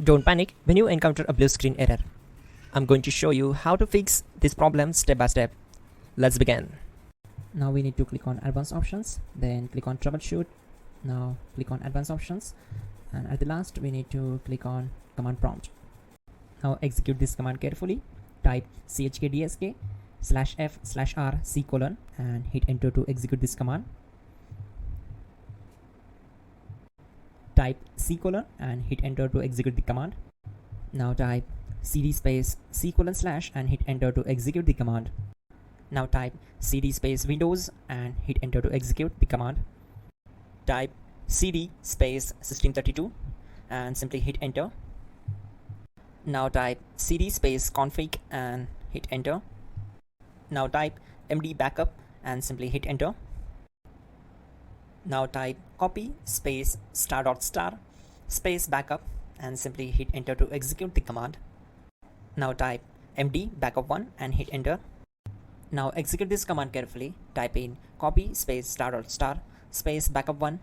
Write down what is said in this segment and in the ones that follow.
Don't panic when you encounter a blue screen error. I'm going to show you how to fix this problem step by step. Let's begin. Now we need to click on advanced options, then click on troubleshoot. Now click on advanced options, and at the last we need to click on command prompt. Now execute this command carefully. Type chkdsk/f/r : and hit enter to execute this command. Type C : and hit enter to execute the command. Now type cd space C : / and hit enter to execute the command. Now type cd space Windows and hit enter to execute the command. Type cd space System32 and simply hit enter. Now type cd space config and hit enter. Now type md backup and simply hit enter. Now type copy space *** space backup and simply hit enter to execute the command. Now type md backup1 and hit enter. Now execute this command carefully. Type in copy space *** space backup1,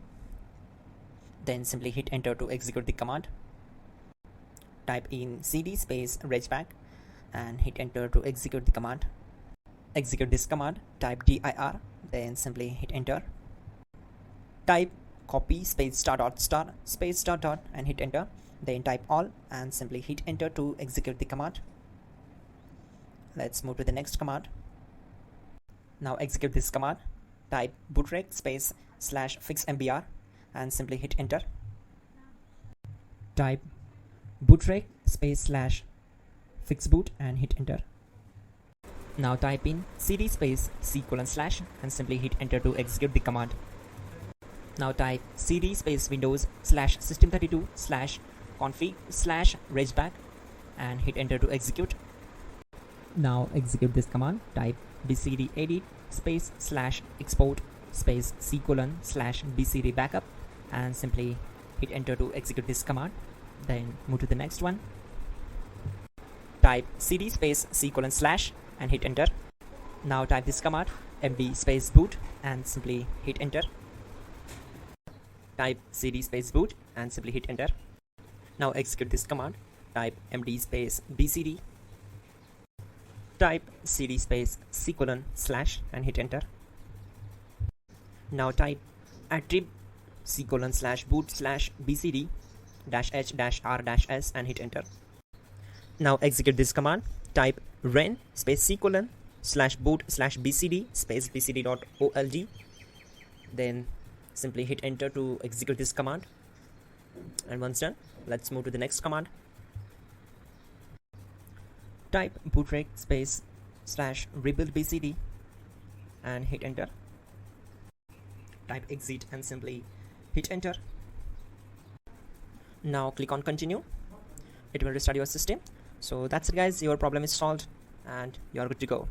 then simply hit enter to execute the command. Type in cd space regback and hit enter to execute the command. Execute this command. Type dir, then simply hit enter. Type copy space *** space .. and hit enter. Then type all and simply hit enter to execute the command. Let's move to the next command. Now execute this command. Type bootrec space /fixmbr and simply hit enter. Type bootrec space /fixboot and hit enter. Now type in cd space C : / and simply hit enter to execute the command. Now type cd space Windows /System32 /config /regback and hit enter to execute. Now execute this command. Type bcd edit space /export space C : / bcd backup and simply hit enter to execute this command. Then move to the next one. Type cd space C : / and hit enter. Now type this command md space boot and simply hit enter. Type cd space boot and simply hit enter. Now execute this command. Type md space bcd. Type cd space C : / and hit enter. Now type attrib C : / boot /bcd -h-r-s and hit enter. Now execute this command. Type ren space C : / boot /bcd space bcd.old. Then simply hit enter to execute this command. And once done, let's move to the next command. Type bootrec space /rebuild bcd and hit enter. Type exit and simply hit enter. Now click on continue. It will restart your system. So that's it guys, your problem is solved and you're good to go.